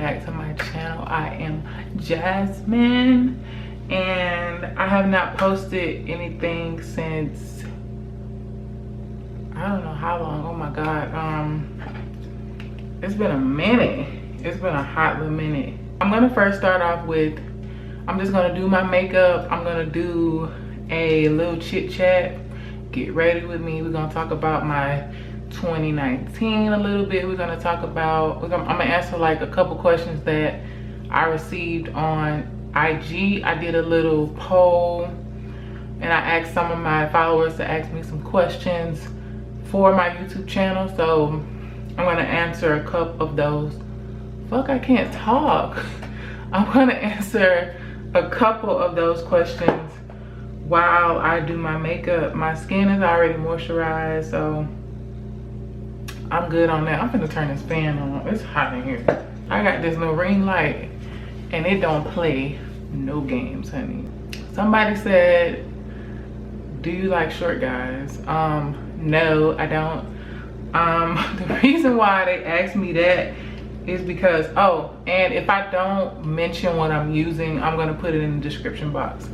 back to my channel. I am Jasmine, and I have not posted anything since I don't know how long. Oh my god, it's been a minute. It's been a hot little minute. I'm gonna first start off with, I'm just gonna do my makeup. I'm gonna do a little chit chat. Get ready with me. We're gonna talk about my 2019 a little bit. We're gonna talk about, I'm gonna answer like a couple questions that I received on IG. I did a little poll and I asked some of my followers to ask me some questions for my YouTube channel. So I'm gonna answer a couple of those. Fuck, I can't talk. I'm gonna answer a couple of those questions while I do my makeup. My skin is already moisturized, so I'm good on that. I'm gonna turn this fan on. It's hot in here. I got this new ring light and it don't play no games, honey. Somebody said, do you like short guys? No, I don't. The reason why they asked me that is because, oh, and if I don't mention what I'm using, I'm gonna put it in the description box.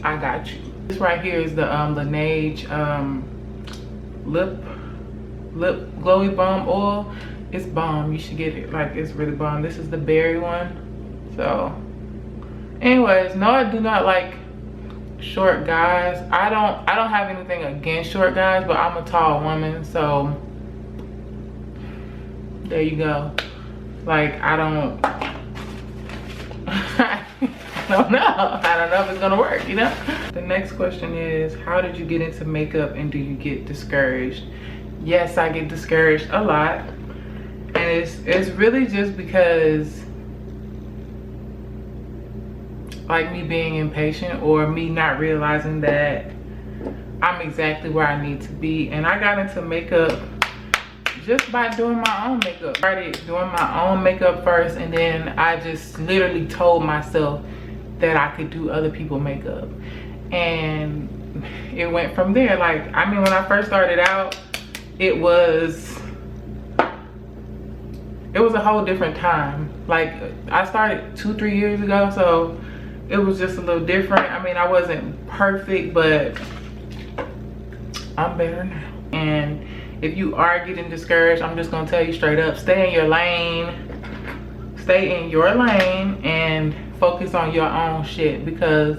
I got you. This right here is the Laneige lip glowy balm oil. It's bomb. You should get it. Like, it's really bomb. This is the berry one. So anyways, no, I do not like short guys. I don't have anything against short guys, but I'm a tall woman, so there you go. Like, I don't know. I don't know if it's gonna work, you know? The next question is, how did you get into makeup and do you get discouraged? Yes, I get discouraged a lot. And it's really just because, like, me being impatient or me not realizing that I'm exactly where I need to be. And I got into makeup just by doing my own makeup. I started doing my own makeup first, and then I just literally told myself that I could do other people's makeup. And it went from there. Like, I mean, when I first started out, it was a whole different time. Like, I started 2-3 years ago, so it was just a little different. I mean, I wasn't perfect, but I'm better now. And if you are getting discouraged, I'm just gonna tell you straight up, stay in your lane. Stay in your lane and focus on your own shit, because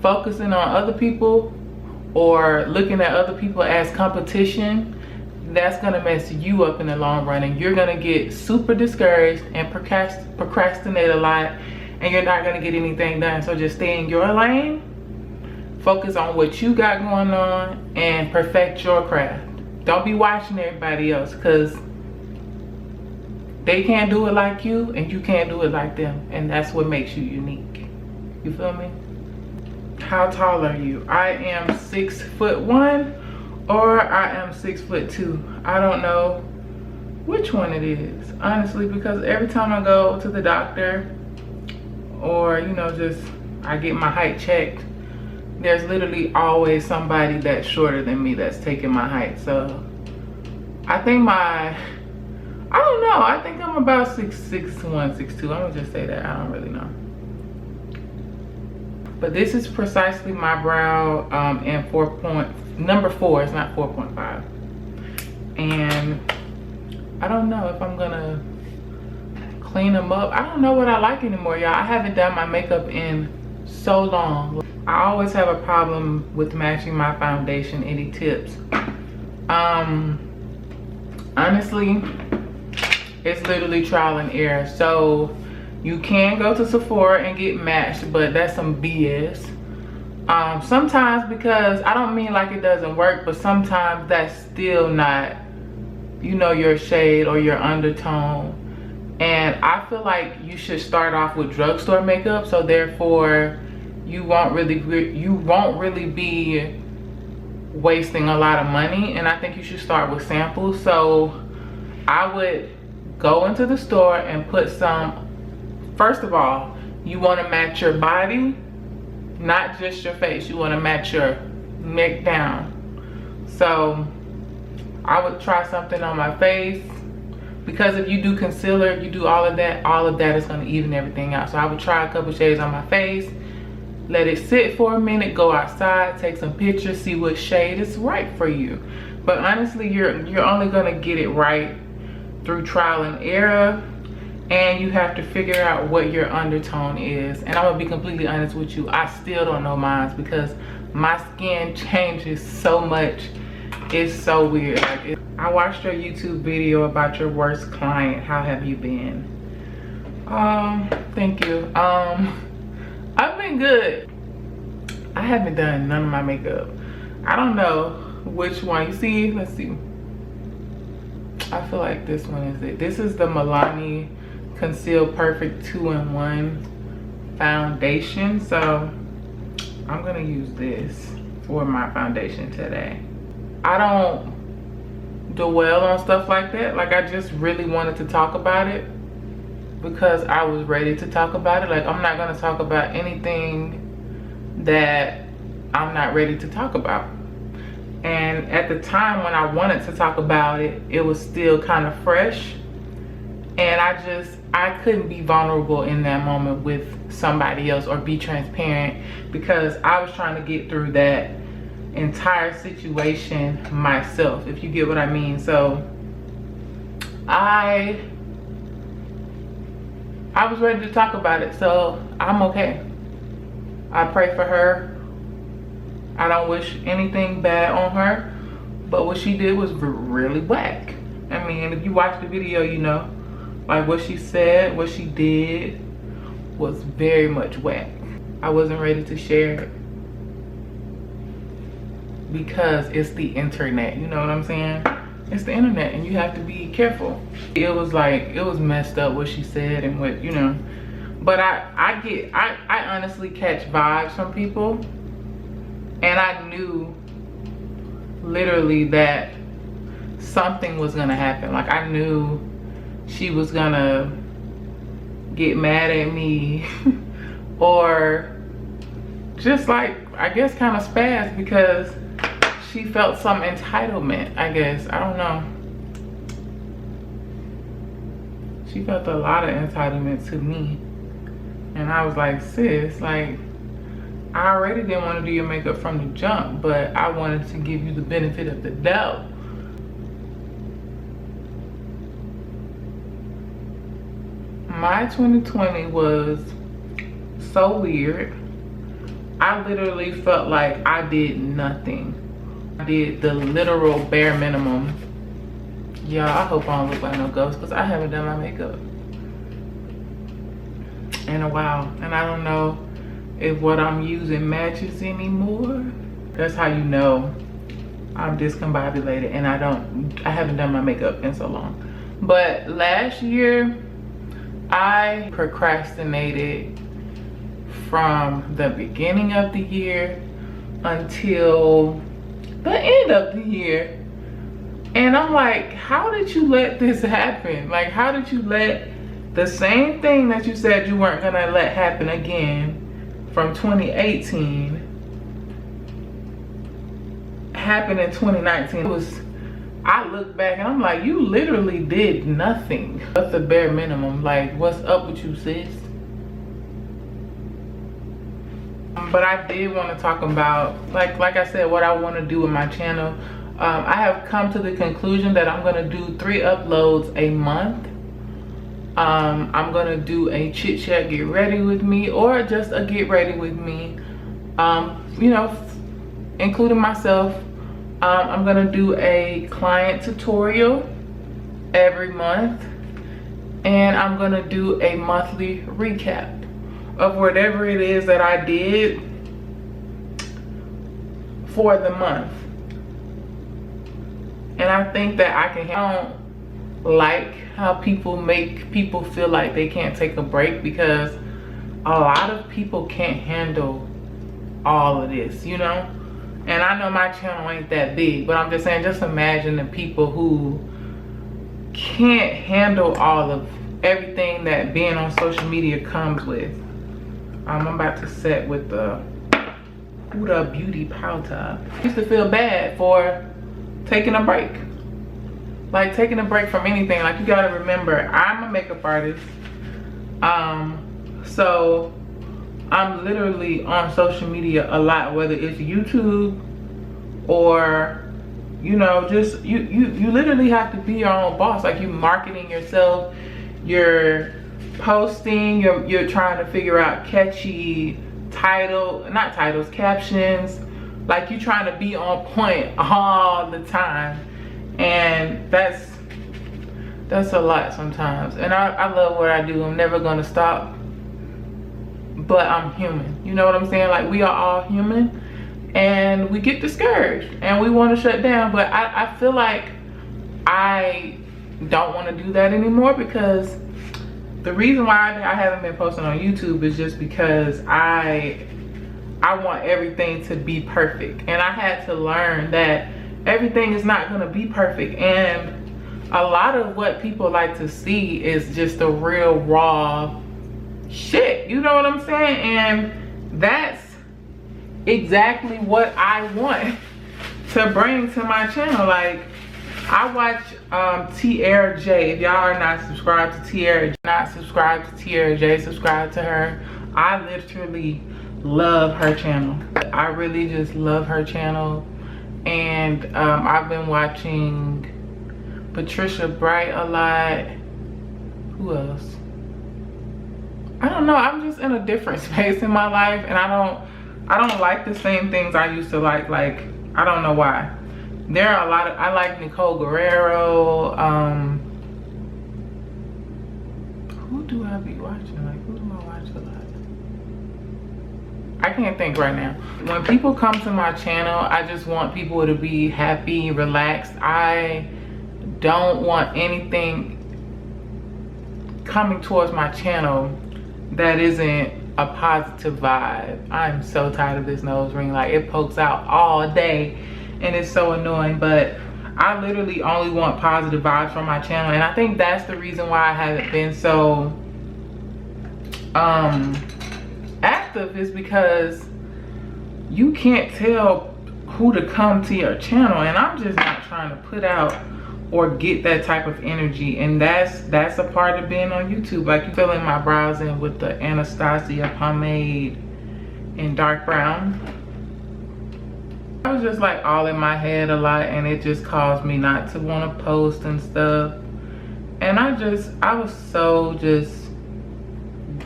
focusing on other people or looking at other people as competition, that's gonna mess you up in the long run, and you're gonna get super discouraged and procrastinate a lot, and you're not gonna get anything done. So just stay in your lane, focus on what you got going on, and perfect your craft. Don't be watching everybody else, because they can't do it like you and you can't do it like them, and that's what makes you unique. You feel me? How tall are you? I am 6'1" or I am 6'2". I don't know which one it is, honestly, because every time I go to the doctor or, you know, just I get my height checked, there's literally always somebody that's shorter than me that's taking my height. So I think I don't know, I think I'm about 6'1", 6'2". I'm gonna just say that, I don't really know. But this is precisely my brow in number 4, it's not 4.5. And I don't know if I'm gonna clean them up. I don't know what I like anymore, y'all. I haven't done my makeup in so long. I always have a problem with matching my foundation. Any tips? Honestly, it's literally trial and error. So you can go to Sephora and get matched, but that's some BS. Sometimes, because I don't mean like it doesn't work, but sometimes that's still not, you know, your shade or your undertone. And I feel like you should start off with drugstore makeup, so therefore you won't really be wasting a lot of money. And I think you should start with samples. So I would go into the store and put some. First of all, you want to match your body, not just your face. You want to match your neck down. So I would try something on my face, because if you do concealer, you do all of that is going to even everything out. So I would try a couple shades on my face, let it sit for a minute, go outside, take some pictures, see what shade is right for you. But honestly, you're only going to get it right through trial and error, and you have to figure out what your undertone is. And I'm gonna be completely honest with you, I still don't know mine, because my skin changes so much. It's so weird. Like, I watched your YouTube video about your worst client. How have you been? Thank you. I've been good. I haven't done none of my makeup. I don't know which one. You see, let's see. I feel like this one is it. This is the Milan Conceal Perfect 2-in-1 foundation. So I'm gonna use this for my foundation today. I don't dwell on stuff like that. Like, I just really wanted to talk about it because I was ready to talk about it. Like, I'm not gonna talk about anything that I'm not ready to talk about. And at the time when I wanted to talk about it, it was still kind of fresh. And I couldn't be vulnerable in that moment with somebody else or be transparent, because I was trying to get through that entire situation myself, if you get what I mean. So I was ready to talk about it, so I'm okay. I pray for her. I don't wish anything bad on her, but what she did was really whack. I mean, if you watch the video, you know, like, what she said, what she did was very much whack. I wasn't ready to share it because it's the internet, you know what I'm saying? It's the internet, and you have to be careful. It was like, it was messed up what she said and what, you know. But I honestly catch vibes from people. And I knew literally that something was gonna happen. Like, I knew she was gonna get mad at me or just, like, I guess kind of spaz because she felt some entitlement, I guess. I don't know. She felt a lot of entitlement to me. And I was like, sis, like, I already didn't want to do your makeup from the jump, but I wanted to give you the benefit of the doubt. My 2020 was so weird. I literally felt like I did nothing. I did the literal bare minimum. Y'all, I hope I don't look like no ghost, because I haven't done my makeup in a while. And I don't know if what I'm using matches anymore. That's how you know I'm discombobulated and I haven't done my makeup in so long. But last year, I procrastinated from the beginning of the year until the end of the year. And I'm like, how did you let this happen? Like, how did you let the same thing that you said you weren't gonna let happen again from 2018 happened in 2019? I look back and I'm like, you literally did nothing but the bare minimum. Like, what's up with you, sis? But I did want to talk about, like I said, what I want to do with my channel. I have come to the conclusion that I'm going to do 3 uploads a month. I'm going to do a chit chat get ready with me, or just a get ready with me, you know, including myself. I'm going to do a client tutorial every month, and I'm going to do a monthly recap of whatever it is that I did for the month. And I think that I don't like how people make people feel like they can't take a break, because a lot of people can't handle all of this, you know? And I know my channel ain't that big, but I'm just saying, just imagine the people who can't handle all of everything that being on social media comes with. I'm about to set with the Huda Beauty powder. I used to feel bad for taking a break. like taking a break from anything. Like, you gotta remember, I'm a makeup artist. So I'm literally on social media a lot, whether it's YouTube or, you know, just you literally have to be your own boss. Like, you marketing yourself, you're posting, you're trying to figure out catchy captions. Like, you're trying to be on point all the time, and that's a lot sometimes. And I love what I do. I'm never gonna stop, but I'm human. You know what I'm saying? Like, we are all human, and we get discouraged and we want to shut down. But I feel like I don't want to do that anymore, because the reason why I haven't been posting on YouTube is just because I want everything to be perfect, and I had to learn that everything is not going to be perfect. And a lot of what people like to see is just the real raw shit, you know what I'm saying? And that's exactly what I want to bring to my channel. Like, I watch Tarte. If y'all are not subscribed to Tarte, subscribe to her. I literally love her channel. I really just love her channel. And I've been watching Patricia Bright a lot. Who else? I don't know. I'm just in a different space in my life, and I don't like the same things I used to like. Like, I don't know why. There are a lot of, I like Nicole Guerrero. Who do I be watching? Like, who do I watch a lot? I can't think right now. When people come to my channel, I just want people to be happy, relaxed. I don't want anything coming towards my channel that isn't a positive vibe. I'm so tired of this nose ring. Like, it pokes out all day and it's so annoying. But I literally only want positive vibes from my channel, and I think that's the reason why I haven't been so active, is because you can't tell who to come to your channel, and I'm just not trying to put out or get that type of energy. And that's a part of being on YouTube. Like, you filling my brows in with the Anastasia pomade in dark brown. I was just like all in my head a lot, and it just caused me not to want to post and stuff. And I was so just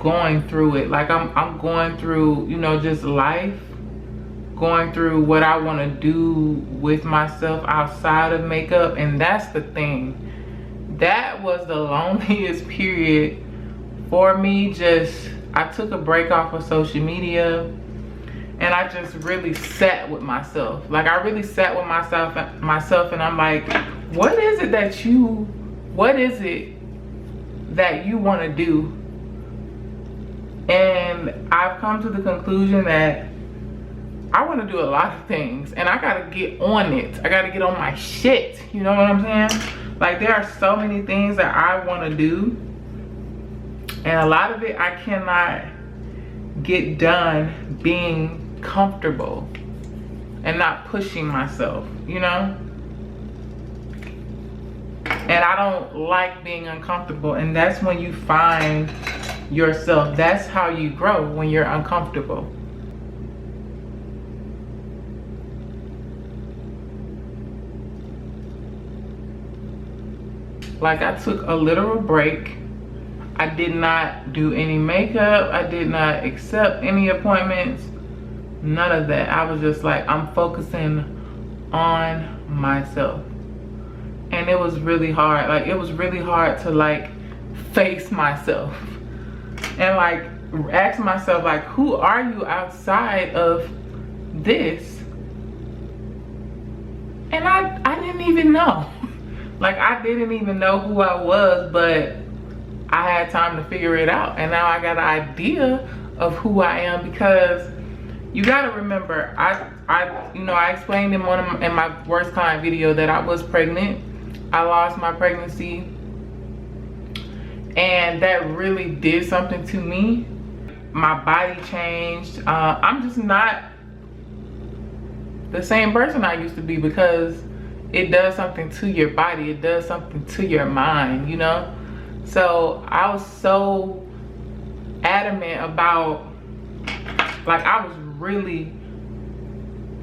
going through it. Like, I'm going through, you know, just life, going through what I want to do with myself outside of makeup. And that's the thing, that was the loneliest period for me. I took a break off of social media, and I just really sat with myself. Like, I really sat with myself, and I'm like, what is it that you want to do? And I've come to the conclusion that I want to do a lot of things, and I gotta get on it. I gotta get on my shit, you know what I'm saying? Like, there are so many things that I want to do, and a lot of it I cannot get done being comfortable and not pushing myself, you know? And I don't like being uncomfortable, and that's when you find yourself. That's how you grow, when you're uncomfortable. Like, I took a literal break. I did not do any makeup. I did not accept any appointments. None of that. I was just like, I'm focusing on myself. And it was really hard. Like, it was really hard to like face myself and like ask myself, like, who are you outside of this? And I didn't even know. Like, I didn't even know who I was, but I had time to figure it out. And now I got an idea of who I am, because you gotta remember, I explained in in my worst client video that I was pregnant. I lost my pregnancy, and that really did something to me. My body changed. I'm just not the same person I used to be, because it does something to your body, it does something to your mind, you know. So I was so adamant about, like, I was really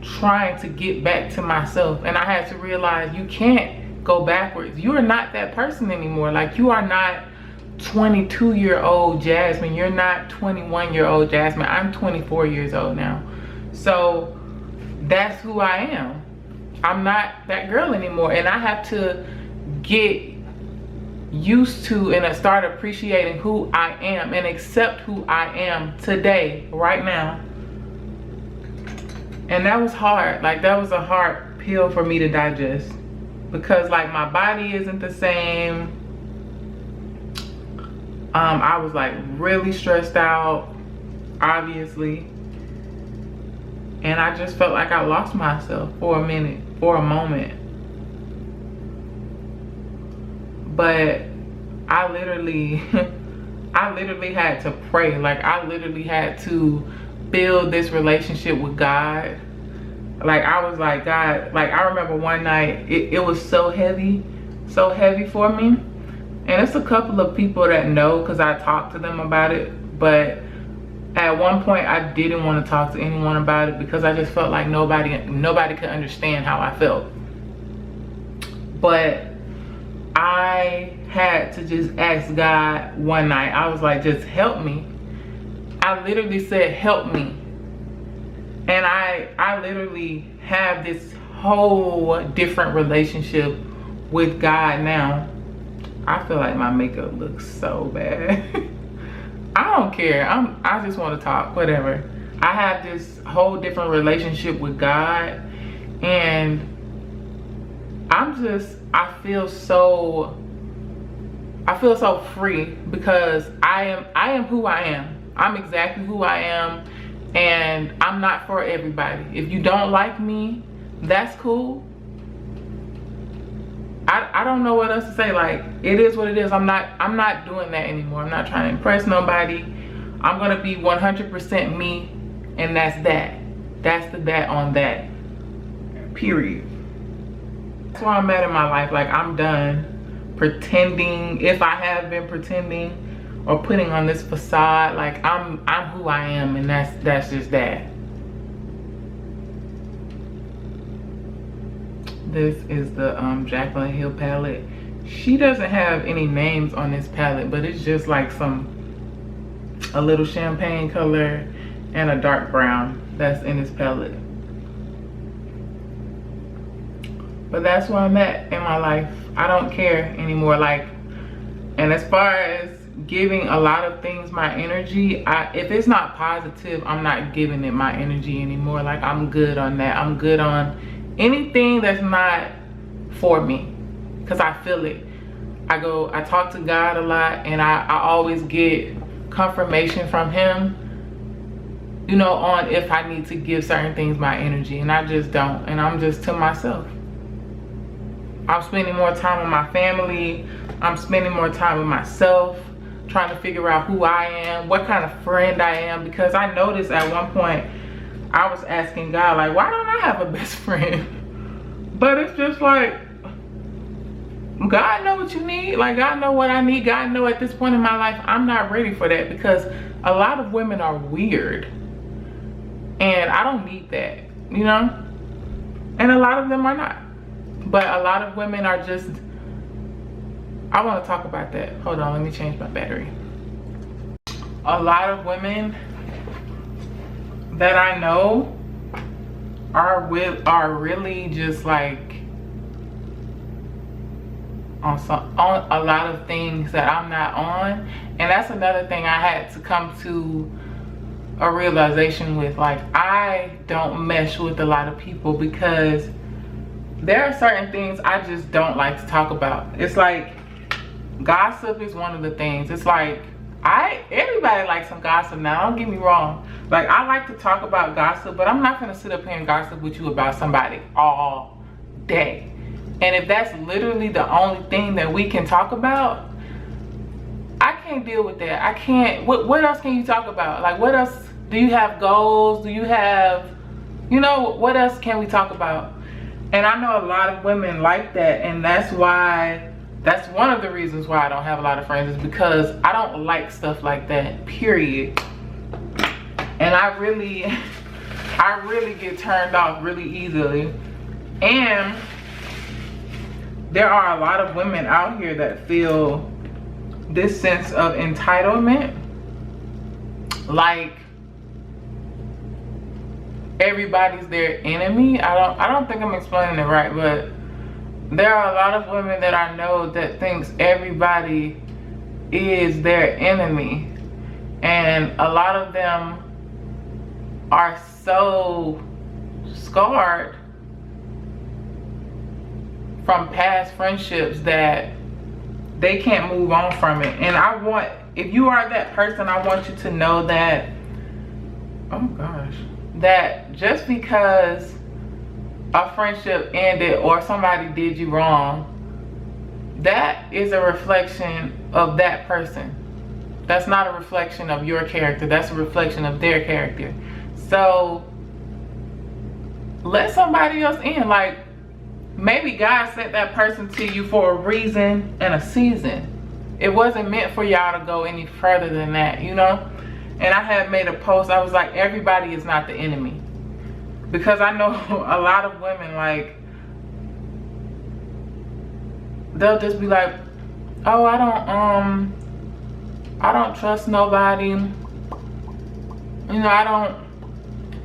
trying to get back to myself, and I had to realize you can't go backwards. You are not that person anymore. Like, you are not 22-year-old Jasmine, you're not 21-year-old Jasmine. I'm 24 years old now. So that's who I am. I'm not that girl anymore, and I have to get used to and start appreciating who I am and accept who I am today, right now. And that was hard. Like, that was a hard pill for me to digest, because like my body isn't the same. I was like really stressed out, obviously, and I just felt like I lost myself for a minute, for a moment. But I literally I literally had to pray. Like, I literally had to build this relationship with God. Like, I was like, God, like, I remember one night it was so heavy for me. And it's a couple of people that know, because I talked to them about it. But at one point I didn't want to talk to anyone about it, because I just felt like nobody could understand how I felt. But I had to just ask God one night. I was like, just help me. I literally said, help me. And I literally have this whole different relationship with God now. I feel like my makeup looks so bad. I don't care. I just want to talk, whatever. I have this whole different relationship with God, and I feel so free, because I am who I am. I'm exactly who I am, and I'm not for everybody. If you don't like me, that's cool. I don't know what else to say. Like, it is what it is. I'm not doing that anymore. I'm not trying to impress nobody. I'm gonna be 100% me, and that's that. That's the that on that. Period. That's where I'm at in my life. Like, I'm done pretending, if I have been pretending or putting on this facade. Like, I'm who I am, and that's just that. This is the Jaclyn Hill palette. She doesn't have any names on this palette, but it's just like a little champagne color and a dark brown that's in this palette. But that's where I'm at in my life. I don't care anymore. Like, and as far as giving a lot of things my energy, if it's not positive, I'm not giving it my energy anymore. Like, I'm good on that. I'm good on anything that's not for me, because I feel it. I talk to God a lot, and I always get confirmation from him, you know, on if I need to give certain things my energy, and I just don't, and I'm just to myself. I'm spending more time with my family. I'm spending more time with myself, trying to figure out who I am, what kind of friend I am, because I noticed at one point I was asking God, like, why don't I have a best friend? But it's just like, God know what you need. Like, God know what I need. God know at this point in my life, I'm not ready for that, because a lot of women are weird, and I don't need that, you know? And a lot of them are not. But a lot of women are just, I want to talk about that. Hold on, let me change my battery. A lot of women that I know are really just like on a lot of things that I'm not on. And that's another thing I had to come to a realization with. Like, I don't mesh with a lot of people, because there are certain things I just don't like to talk about. It's like, gossip is one of the things. It's like, everybody likes some gossip now, don't get me wrong. Like, I like to talk about gossip, but I'm not gonna sit up here and gossip with you about somebody all day. And if that's literally the only thing that we can talk about, I can't deal with that. I can't. What else can you talk about? Like, what else? Do you have goals? Do you have, you know, what else can we talk about? And I know a lot of women like that, and that's one of the reasons why I don't have a lot of friends, is because I don't like stuff like that, period. And I really get turned off really easily. And there are a lot of women out here that feel this sense of entitlement, like everybody's their enemy. I don't think I'm explaining it right, but there are a lot of women that I know that thinks everybody is their enemy, and a lot of them are so scarred from past friendships that they can't move on from it. And if you are that person, I want you to know that, oh gosh, that just because a friendship ended or somebody did you wrong, that is a reflection of that person. That's not a reflection of your character. That's a reflection of their character. So let somebody else in. Like, maybe God sent that person to you for a reason and a season. It wasn't meant for y'all to go any further than that, you know? And I had made a post, I was like, everybody is not the enemy. Because I know a lot of women, like, they'll just be like, oh, I don't trust nobody. You know, I don't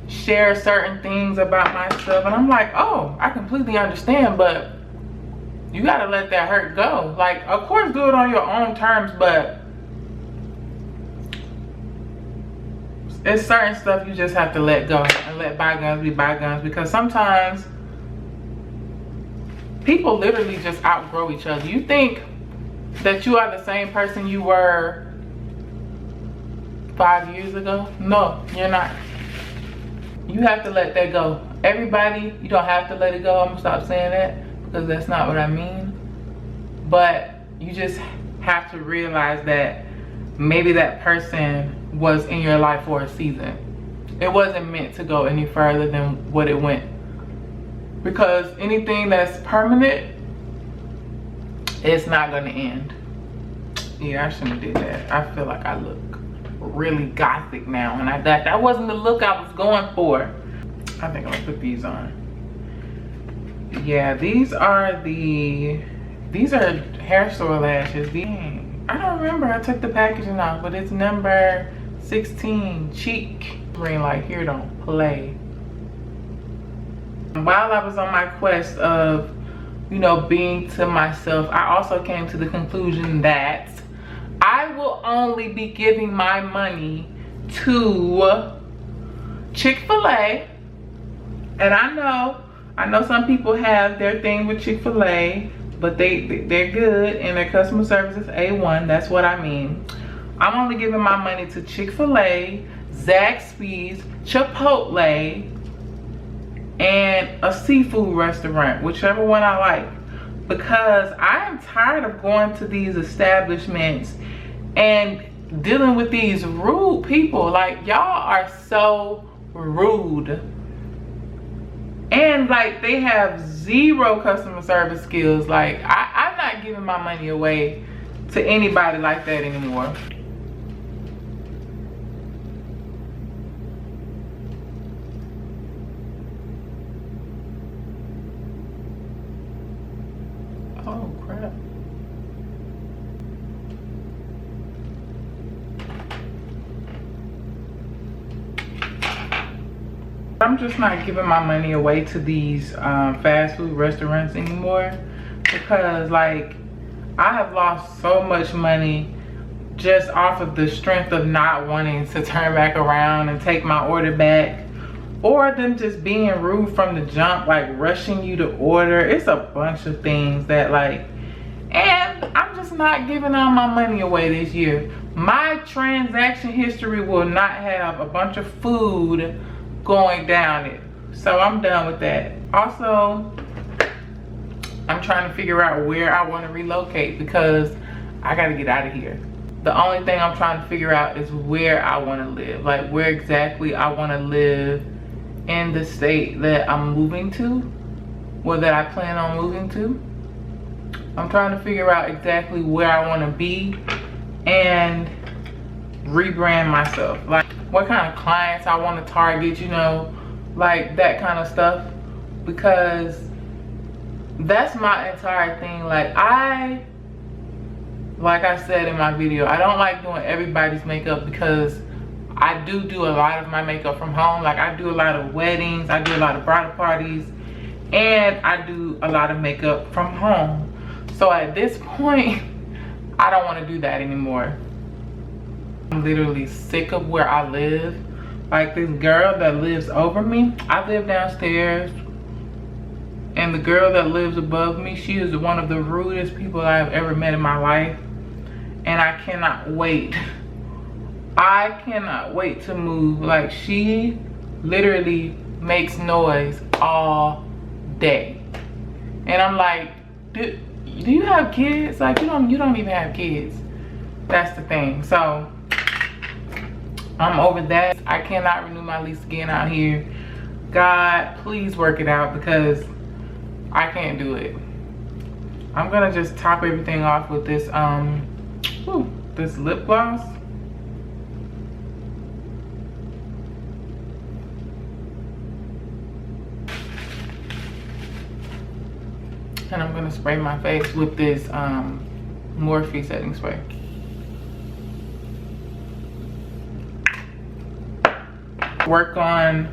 share certain things about myself. And I'm like, oh, I completely understand, but you gotta let that hurt go. Like, of course, do it on your own terms, but there's certain stuff you just have to let go and let bygones be bygones, because sometimes people literally just outgrow each other. You think that you are the same person you were 5 years ago? No, you're not. You have to let that go. Everybody, you don't have to let it go. I'm gonna stop saying that because that's not what I mean. But you just have to realize that maybe that person was in your life for a season. It wasn't meant to go any further than what it went. Because anything that's permanent, it's not gonna end. Yeah, I shouldn't have did that. I feel like I look really gothic now, and that wasn't the look I was going for. I think I'm gonna put these on. Yeah, these are hair store lashes. I don't remember, I took the packaging off, but it's number 16, cheek. Green light here don't play. While I was on my quest of, you know, being to myself, I also came to the conclusion that I will only be giving my money to Chick-fil-A. And I know some people have their thing with Chick-fil-A, but they're good and their customer service is A1. That's what I mean. I'm only giving my money to Chick-fil-A, Zaxby's, Chipotle, and a seafood restaurant, whichever one I like. Because I am tired of going to these establishments and dealing with these rude people. Like, y'all are so rude. And like, they have zero customer service skills. Like, I'm not giving my money away to anybody like that anymore. Oh crap. I'm just not giving my money away to these fast food restaurants anymore, because like, I have lost so much money just off of the strength of not wanting to turn back around and take my order back, or them just being rude from the jump, like rushing you to order. It's a bunch of things that like, and I'm just not giving all my money away this year. My transaction history will not have a bunch of food going down it. So I'm done with that. Also, I'm trying to figure out where I want to relocate, because I got to get out of here. The only thing I'm trying to figure out is where I want to live. Like, where exactly I want to live in the state that I'm moving to. well, that I plan on moving to. I'm trying to figure out exactly where I want to be and rebrand myself. Like what kind of clients I want to target, you know, like that kind of stuff. Because that's my entire thing. Like I said in my video, I don't like doing everybody's makeup because I do a lot of my makeup from home. Like I do a lot of weddings, I do a lot of bridal parties, and I do a lot of makeup from home. So at this point, I don't want to do that anymore. I'm literally sick of where I live. Like this girl that lives over me, I live downstairs, and the girl that lives above me, she is one of the rudest people I've ever met in my life. And I cannot wait. I cannot wait to move. Like she literally makes noise all day. And I'm like, do you have kids? Like you don't even have kids. That's the thing. So I'm over that. I cannot renew my lease again out here. God, please work it out because I can't do it. I'm gonna just top everything off with this this lip gloss. And I'm gonna spray my face with this Morphe setting spray. Work on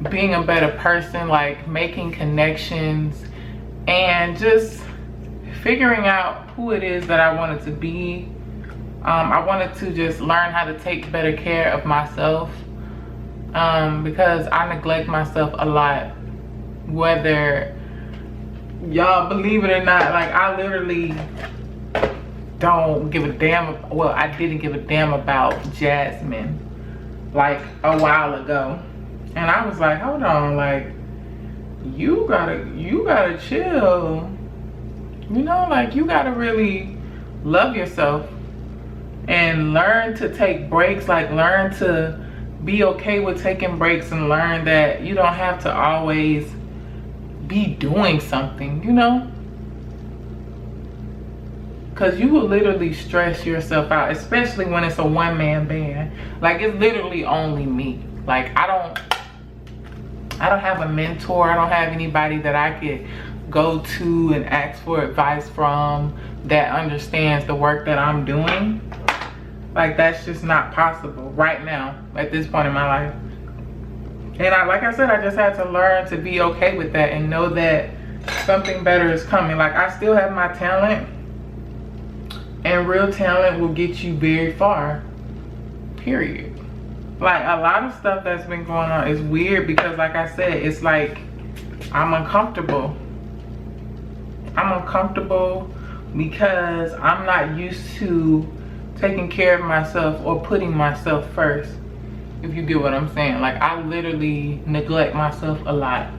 being a better person, like making connections and just figuring out who it is that I wanted to be. I wanted to just learn how to take better care of myself because I neglect myself a lot, whether y'all believe it or not. Like I literally don't give a damn. Well, I didn't give a damn about Jasmine like a while ago, and I was like, hold on, like you gotta chill, you know, like you gotta really love yourself and learn to take breaks. Like learn to be okay with taking breaks and learn that you don't have to always be doing something, you know, because you will literally stress yourself out, especially when it's a one-man band. Like it's literally only me. Like I don't have a mentor. I don't have anybody that I could go to and ask for advice from that understands the work that I'm doing. Like that's just not possible right now at this point in my life. And like I said, I just had to learn to be okay with that and know that something better is coming. Like I still have my talent, and real talent will get you very far, period. Like a lot of stuff that's been going on is weird because like I said, it's like I'm uncomfortable. I'm uncomfortable because I'm not used to taking care of myself or putting myself first, if you get what I'm saying. Like I literally neglect myself a lot.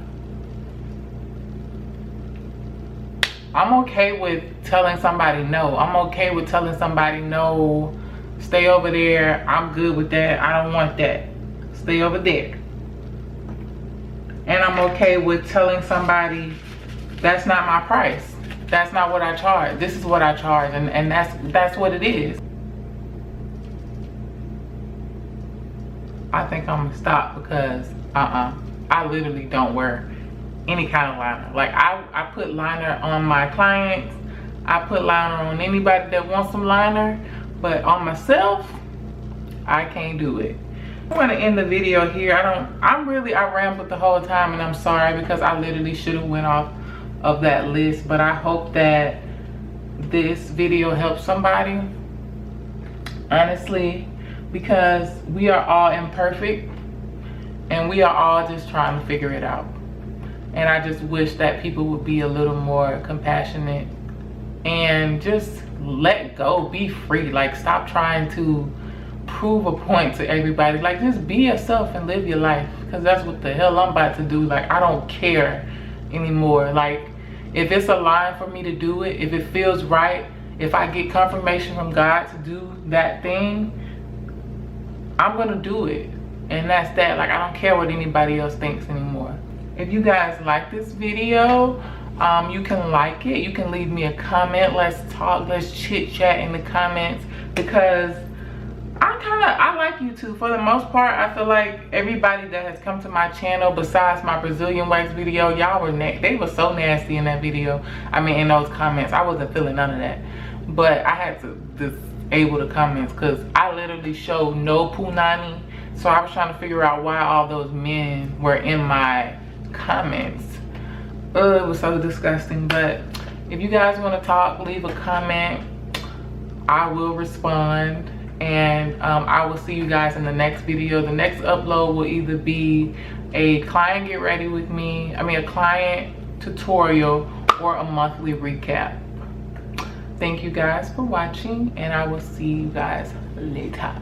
I'm okay with telling somebody no. I'm okay with telling somebody no, stay over there, I'm good with that, I don't want that, stay over there. And I'm okay with telling somebody that's not my price, that's not what I charge, this is what I charge, and that's what it is. I think I'm gonna stop because I literally don't wear any kind of liner. Like I put liner on my clients, I put liner on anybody that wants some liner, but on myself, I can't do it. I want to end the video here. I rambled the whole time, and I'm sorry because I literally should have went off of that list, but I hope that this video helps somebody, honestly, because we are all imperfect and we are all just trying to figure it out. And I just wish that people would be a little more compassionate and just let go, be free. Like stop trying to prove a point to everybody. Like just be yourself and live your life, because that's what the hell I'm about to do. Like I don't care anymore. Like if it's a line for me to do it, if it feels right, if I get confirmation from God to do that thing, I'm gonna do it. And that's that. Like I don't care what anybody else thinks anymore. if you guys like this video, you can like it, you can leave me a comment. Let's talk, let's chit chat in the comments, because I like YouTube for the most part. I feel like everybody that has come to my channel, besides my Brazilian wax video, y'all were they were so nasty in that video. I mean, in those comments, I wasn't feeling none of that, but I had to disable the comments because I literally showed no punani. So I was trying to figure out why all those men were in my comments. It was so disgusting. But if you guys want to talk, leave a comment. I will respond. And I will see you guys in the next video. The next upload will either be a client get ready with me, a client tutorial, or a monthly recap. Thank you guys for watching, and I will see you guys later.